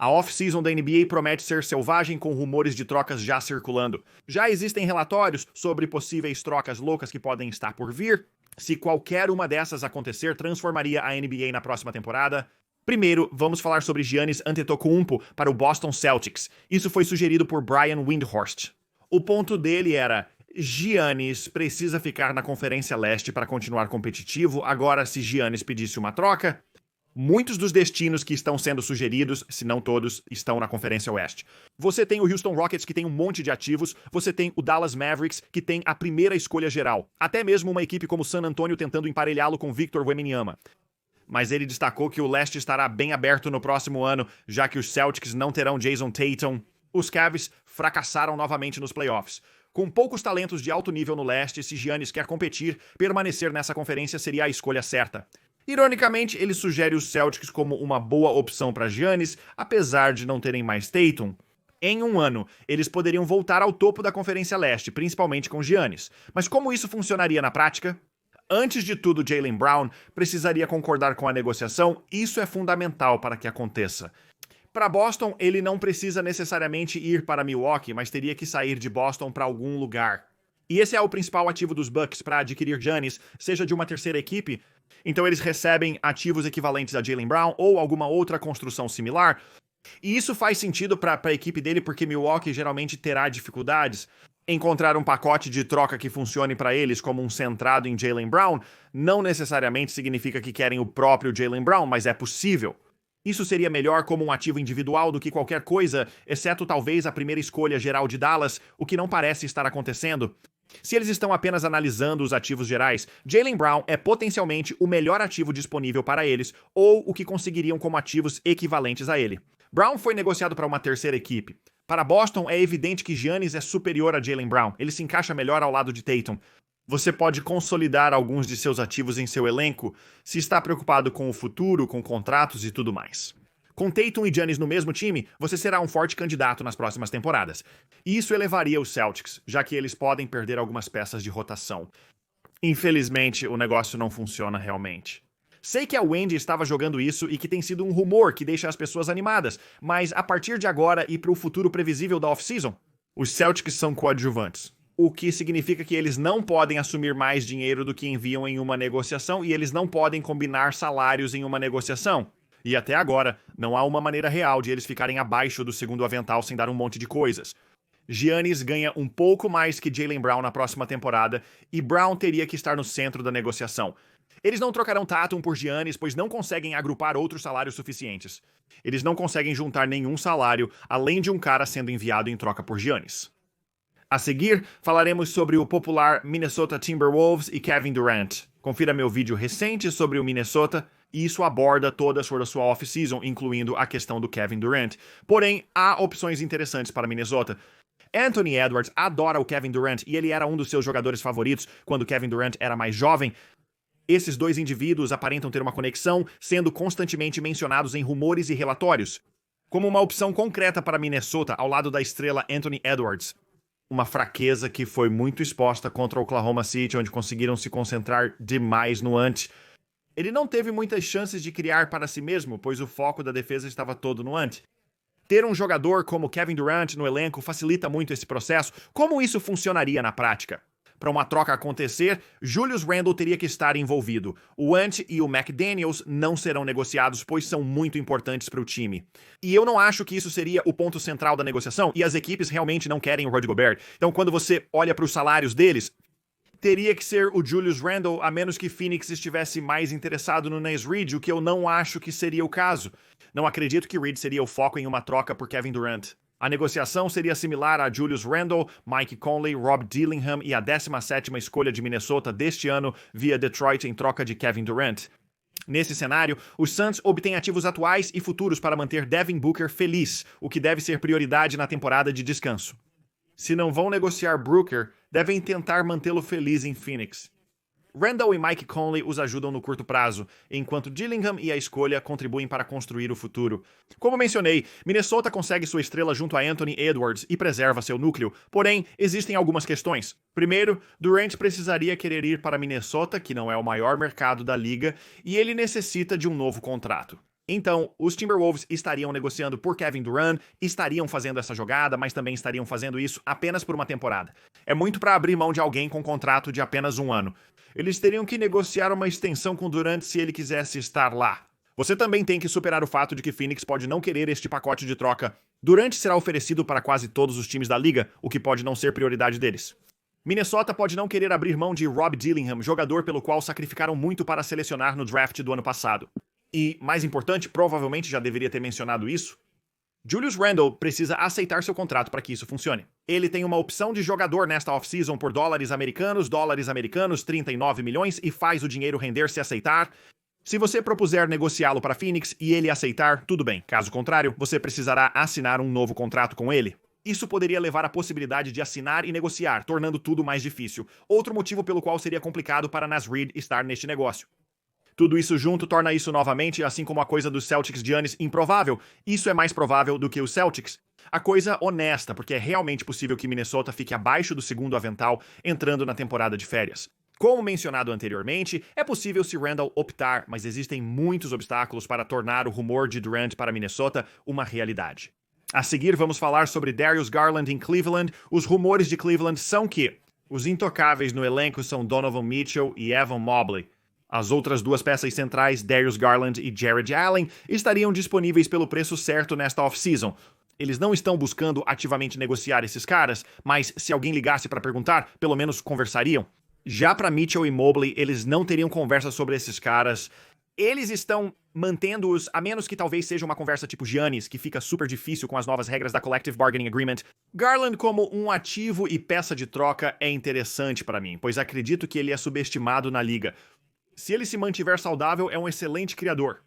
A off-season da NBA promete ser selvagem com rumores de trocas já circulando. Já existem relatórios sobre possíveis trocas loucas que podem estar por vir. Se qualquer uma dessas acontecer, transformaria a NBA na próxima temporada. Primeiro, vamos falar sobre Giannis Antetokounmpo para o Boston Celtics. Isso foi sugerido por Brian Windhorst. O ponto dele era: Giannis precisa ficar na Conferência Leste para continuar competitivo. Agora, se Giannis pedisse uma troca, muitos dos destinos que estão sendo sugeridos, se não todos, estão na Conferência Oeste. Você tem o Houston Rockets, que tem um monte de ativos. Você tem o Dallas Mavericks, que tem a primeira escolha geral. Até mesmo uma equipe como San Antonio tentando emparelhá-lo com Victor Wembanyama. Mas ele destacou que o leste estará bem aberto no próximo ano, já que os Celtics não terão Jason Tatum. Os Cavs fracassaram novamente nos playoffs. Com poucos talentos de alto nível no leste, se Giannis quer competir, permanecer nessa conferência seria a escolha certa. Ironicamente, ele sugere os Celtics como uma boa opção para Giannis, apesar de não terem mais Tatum. Em um ano, eles poderiam voltar ao topo da Conferência Leste, principalmente com Giannis. Mas como isso funcionaria na prática? Antes de tudo, Jaylen Brown precisaria concordar com a negociação. Isso é fundamental para que aconteça. Para Boston, ele não precisa necessariamente ir para Milwaukee, mas teria que sair de Boston para algum lugar. E esse é o principal ativo dos Bucks para adquirir Giannis, seja de uma terceira equipe. Então eles recebem ativos equivalentes a Jaylen Brown ou alguma outra construção similar. E isso faz sentido para a equipe dele, porque Milwaukee geralmente terá dificuldades. Encontrar um pacote de troca que funcione para eles como um centrado em Jaylen Brown não necessariamente significa que querem o próprio Jaylen Brown, mas é possível. Isso seria melhor como um ativo individual do que qualquer coisa, exceto talvez a primeira escolha geral de Dallas, o que não parece estar acontecendo. Se eles estão apenas analisando os ativos gerais, Jaylen Brown é potencialmente o melhor ativo disponível para eles, ou o que conseguiriam como ativos equivalentes a ele. Brown foi negociado para uma terceira equipe. Para Boston, é evidente que Giannis é superior a Jaylen Brown. Ele se encaixa melhor ao lado de Tatum. Você pode consolidar alguns de seus ativos em seu elenco se está preocupado com o futuro, com contratos e tudo mais. Com Tatum e Giannis no mesmo time, você será um forte candidato nas próximas temporadas. E isso elevaria os Celtics, já que eles podem perder algumas peças de rotação. Infelizmente, o negócio não funciona realmente. Sei que a Wendy estava jogando isso e que tem sido um rumor que deixa as pessoas animadas, mas a partir de agora e para o futuro previsível da off-season, os Celtics são coadjuvantes. O que significa que eles não podem assumir mais dinheiro do que enviam em uma negociação e eles não podem combinar salários em uma negociação. E até agora, não há uma maneira real de eles ficarem abaixo do segundo avental sem dar um monte de coisas. Giannis ganha um pouco mais que Jaylen Brown na próxima temporada e Brown teria que estar no centro da negociação. Eles não trocarão Tatum por Giannis, pois não conseguem agrupar outros salários suficientes. Eles não conseguem juntar nenhum salário, além de um cara sendo enviado em troca por Giannis. A seguir, falaremos sobre o popular Minnesota Timberwolves e Kevin Durant. Confira meu vídeo recente sobre o Minnesota, e isso aborda toda a sua off-season, incluindo a questão do Kevin Durant. Porém, há opções interessantes para Minnesota. Anthony Edwards adora o Kevin Durant, e ele era um dos seus jogadores favoritos quando Kevin Durant era mais jovem. Esses dois indivíduos aparentam ter uma conexão, sendo constantemente mencionados em rumores e relatórios, como uma opção concreta para Minnesota ao lado da estrela Anthony Edwards. Uma fraqueza que foi muito exposta contra o Oklahoma City, onde conseguiram se concentrar demais no Ant. Ele não teve muitas chances de criar para si mesmo, pois o foco da defesa estava todo no Ant. Ter um jogador como Kevin Durant no elenco facilita muito esse processo. Como isso funcionaria na prática? Para uma troca acontecer, Julius Randle teria que estar envolvido. O Ant e o McDaniels não serão negociados, pois são muito importantes para o time. E eu não acho que isso seria o ponto central da negociação, e as equipes realmente não querem o Rudy Gobert. Então, quando você olha para os salários deles, teria que ser o Julius Randle, a menos que Phoenix estivesse mais interessado no Naz Reid, o que eu não acho que seria o caso. Não acredito que Reid seria o foco em uma troca por Kevin Durant. A negociação seria similar a Julius Randle, Mike Conley, Rob Dillingham e a 17ª escolha de Minnesota deste ano via Detroit em troca de Kevin Durant. Nesse cenário, os Suns obtêm ativos atuais e futuros para manter Devin Booker feliz, o que deve ser prioridade na temporada de descanso. Se não vão negociar Booker, devem tentar mantê-lo feliz em Phoenix. Randle e Mike Conley os ajudam no curto prazo, enquanto Dillingham e a escolha contribuem para construir o futuro. Como mencionei, Minnesota consegue sua estrela junto a Anthony Edwards e preserva seu núcleo, porém, existem algumas questões. Primeiro, Durant precisaria querer ir para Minnesota, que não é o maior mercado da liga, e ele necessita de um novo contrato. Então, os Timberwolves estariam negociando por Kevin Durant, estariam fazendo essa jogada, mas também estariam fazendo isso apenas por uma temporada. É muito para abrir mão de alguém com contrato de apenas 1 ano. Eles teriam que negociar uma extensão com Durant se ele quisesse estar lá. Você também tem que superar o fato de que Phoenix pode não querer este pacote de troca. Durant será oferecido para quase todos os times da liga, o que pode não ser prioridade deles. Minnesota pode não querer abrir mão de Rob Dillingham, jogador pelo qual sacrificaram muito para selecionar no draft do ano passado. E, mais importante, provavelmente já deveria ter mencionado isso, Julius Randle precisa aceitar seu contrato para que isso funcione. Ele tem uma opção de jogador nesta off-season por dólares americanos, 39 milhões, e faz o dinheiro render se aceitar. Se você propuser negociá-lo para Phoenix e ele aceitar, tudo bem. Caso contrário, você precisará assinar um novo contrato com ele. Isso poderia levar à possibilidade de assinar e negociar, tornando tudo mais difícil. Outro motivo pelo qual seria complicado para Naz Reid estar neste negócio. Tudo isso junto torna isso novamente, assim como a coisa dos Celtics de Giannis, improvável. Isso é mais provável do que os Celtics. A coisa honesta, porque é realmente possível que Minnesota fique abaixo do segundo avental entrando na temporada de férias. Como mencionado anteriormente, é possível se Randle optar, mas existem muitos obstáculos para tornar o rumor de Durant para Minnesota uma realidade. A seguir, vamos falar sobre Darius Garland em Cleveland. Os rumores de Cleveland são que os intocáveis no elenco são Donovan Mitchell e Evan Mobley. As outras duas peças centrais, Darius Garland e Jarrett Allen, estariam disponíveis pelo preço certo nesta off-season. Eles não estão buscando ativamente negociar esses caras, mas se alguém ligasse para perguntar, pelo menos conversariam. Já para Mitchell e Mobley, eles não teriam conversa sobre esses caras. Eles estão mantendo-os, a menos que talvez seja uma conversa tipo Giannis, que fica super difícil com as novas regras da Collective Bargaining Agreement. Garland como um ativo e peça de troca é interessante para mim, pois acredito que ele é subestimado na liga. Se ele se mantiver saudável, é um excelente criador.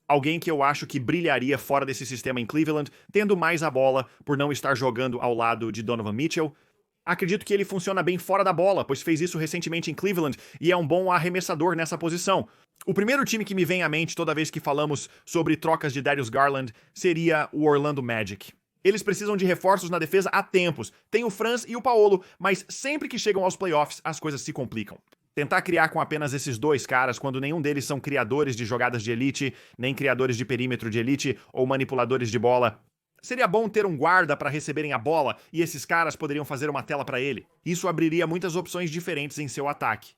Alguém que eu acho que brilharia fora desse sistema em Cleveland, tendo mais a bola por não estar jogando ao lado de Donovan Mitchell. Acredito que ele funciona bem fora da bola, pois fez isso recentemente em Cleveland e é um bom arremessador nessa posição. O primeiro time que me vem à mente toda vez que falamos sobre trocas de Darius Garland seria o Orlando Magic. Eles precisam de reforços na defesa há tempos. Tem o Franz e o Paolo, mas sempre que chegam aos playoffs, as coisas se complicam. Tentar criar com apenas esses dois caras, quando nenhum deles são criadores de jogadas de elite, nem criadores de perímetro de elite ou manipuladores de bola. Seria bom ter um guarda para receberem a bola e esses caras poderiam fazer uma tela para ele. Isso abriria muitas opções diferentes em seu ataque.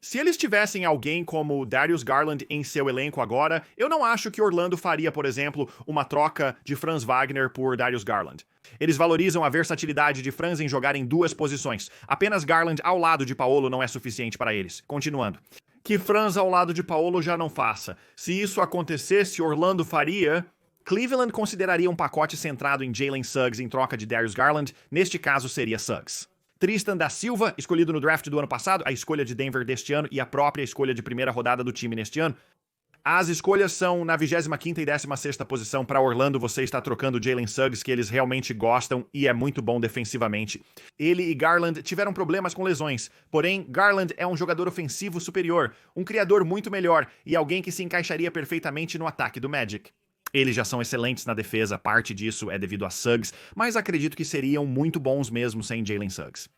Se eles tivessem alguém como Darius Garland em seu elenco agora, eu não acho que Orlando faria, por exemplo, uma troca de Franz Wagner por Darius Garland. Eles valorizam a versatilidade de Franz em jogar em duas posições. Apenas Garland ao lado de Paolo não é suficiente para eles. Continuando. Que Franz ao lado de Paolo já não faça. Se isso acontecesse, Orlando faria... Cleveland consideraria um pacote centrado em Jalen Suggs em troca de Darius Garland. Neste caso, seria Suggs. Tristan da Silva, escolhido no draft do ano passado, a escolha de Denver deste ano e a própria escolha de primeira rodada do time neste ano. As escolhas são na 25ª e 16ª posição. Para Orlando, você está trocando Jalen Suggs, que eles realmente gostam e é muito bom defensivamente. Ele e Garland tiveram problemas com lesões, porém Garland é um jogador ofensivo superior, um criador muito melhor e alguém que se encaixaria perfeitamente no ataque do Magic. Eles já são excelentes na defesa, parte disso é devido a Suggs, mas acredito que seriam muito bons mesmo sem Jalen Suggs.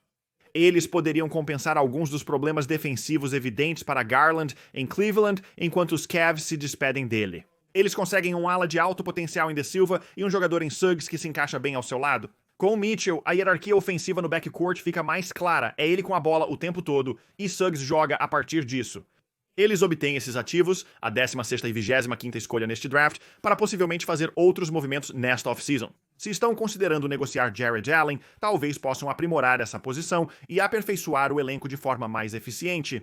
Eles poderiam compensar alguns dos problemas defensivos evidentes para Garland em Cleveland, enquanto os Cavs se despedem dele. Eles conseguem um ala de alto potencial em De Silva e um jogador em Suggs que se encaixa bem ao seu lado. Com o Mitchell, a hierarquia ofensiva no backcourt fica mais clara, é ele com a bola o tempo todo, e Suggs joga a partir disso. Eles obtêm esses ativos, a 16ª e 25ª escolha neste draft, para possivelmente fazer outros movimentos nesta off-season. Se estão considerando negociar Jarrett Allen, talvez possam aprimorar essa posição e aperfeiçoar o elenco de forma mais eficiente.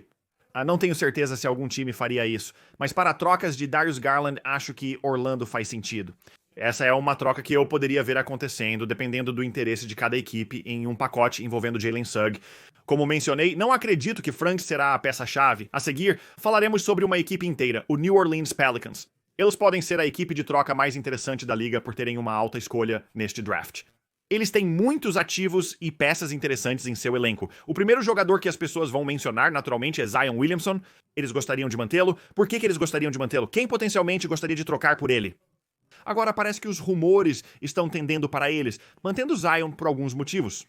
Não tenho certeza se algum time faria isso, mas para trocas de Darius Garland, acho que Orlando faz sentido. Essa é uma troca que eu poderia ver acontecendo, dependendo do interesse de cada equipe em um pacote envolvendo Jalen Suggs. Como mencionei, não acredito que Frank será a peça-chave. A seguir, falaremos sobre uma equipe inteira, o New Orleans Pelicans. Eles podem ser a equipe de troca mais interessante da liga por terem uma alta escolha neste draft. Eles têm muitos ativos e peças interessantes em seu elenco. O primeiro jogador que as pessoas vão mencionar, naturalmente, é Zion Williamson. Eles gostariam de mantê-lo. Por que eles gostariam de mantê-lo? Quem potencialmente gostaria de trocar por ele? Agora parece que os rumores estão tendendo para eles, mantendo Zion por alguns motivos.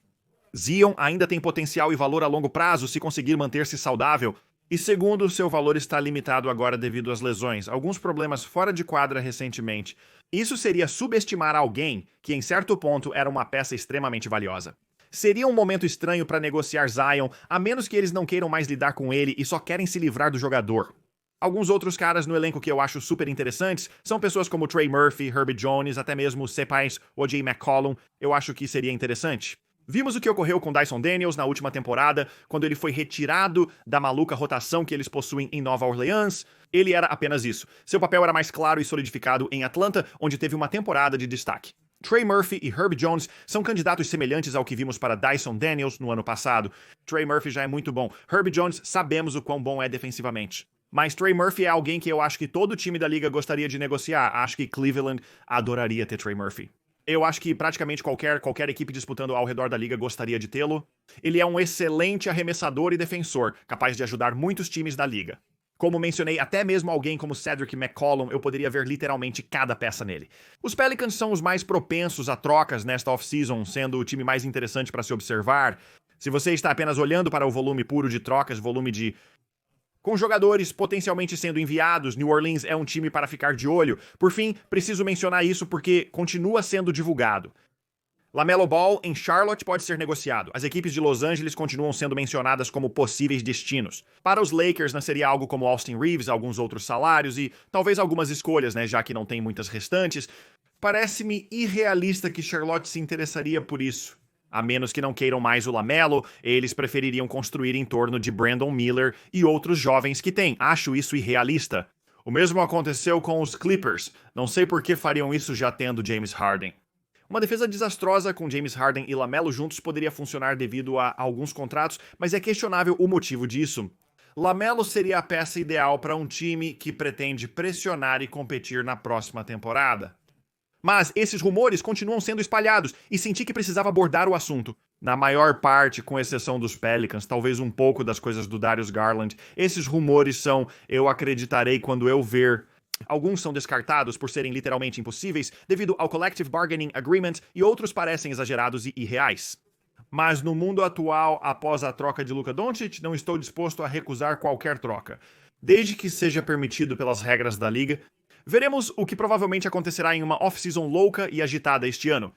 Zion ainda tem potencial e valor a longo prazo se conseguir manter-se saudável. E segundo, seu valor está limitado agora devido às lesões, alguns problemas fora de quadra recentemente. Isso seria subestimar alguém que, em certo ponto, era uma peça extremamente valiosa. Seria um momento estranho para negociar Zion, a menos que eles não queiram mais lidar com ele e só querem se livrar do jogador. Alguns outros caras no elenco que eu acho super interessantes são pessoas como Trey Murphy, Herbie Jones, até mesmo Cepais, O.J. McCollum. Eu acho que seria interessante. Vimos o que ocorreu com Dyson Daniels na última temporada, quando ele foi retirado da maluca rotação que eles possuem em Nova Orleans. Ele era apenas isso. Seu papel era mais claro e solidificado em Atlanta, onde teve uma temporada de destaque. Trey Murphy e Herb Jones são candidatos semelhantes ao que vimos para Dyson Daniels no ano passado. Trey Murphy já é muito bom. Herb Jones sabemos o quão bom é defensivamente. Mas Trey Murphy é alguém que eu acho que todo time da liga gostaria de negociar. Acho que Cleveland adoraria ter Trey Murphy. Eu acho que praticamente qualquer equipe disputando ao redor da liga gostaria de tê-lo. Ele é um excelente arremessador e defensor, capaz de ajudar muitos times da liga. Como mencionei, até mesmo alguém como Cedric McCollum, eu poderia ver literalmente cada peça nele. Os Pelicans são os mais propensos a trocas nesta off-season, sendo o time mais interessante para se observar. Se você está apenas olhando para o volume puro de trocas, com jogadores potencialmente sendo enviados, New Orleans é um time para ficar de olho. Por fim, preciso mencionar isso porque continua sendo divulgado. LaMelo Ball em Charlotte pode ser negociado. As equipes de Los Angeles continuam sendo mencionadas como possíveis destinos. Para os Lakers, seria algo como Austin Reeves, alguns outros salários e talvez algumas escolhas, já que não tem muitas restantes. Parece-me irrealista que Charlotte se interessaria por isso. A menos que não queiram mais o LaMelo, eles prefeririam construir em torno de Brandon Miller e outros jovens que têm. Acho isso irrealista. O mesmo aconteceu com os Clippers. Não sei por que fariam isso já tendo James Harden. Uma defesa desastrosa com James Harden e LaMelo juntos poderia funcionar devido a alguns contratos, mas é questionável o motivo disso. LaMelo seria a peça ideal para um time que pretende pressionar e competir na próxima temporada. Mas esses rumores continuam sendo espalhados e senti que precisava abordar o assunto. Na maior parte, com exceção dos Pelicans, talvez um pouco das coisas do Darius Garland, esses rumores são "eu acreditarei quando eu ver". Alguns são descartados por serem literalmente impossíveis devido ao Collective Bargaining Agreement e outros parecem exagerados e irreais. Mas no mundo atual, após a troca de Luka Doncic, não estou disposto a recusar qualquer troca, desde que seja permitido pelas regras da liga. Veremos o que provavelmente acontecerá em uma off-season louca e agitada este ano.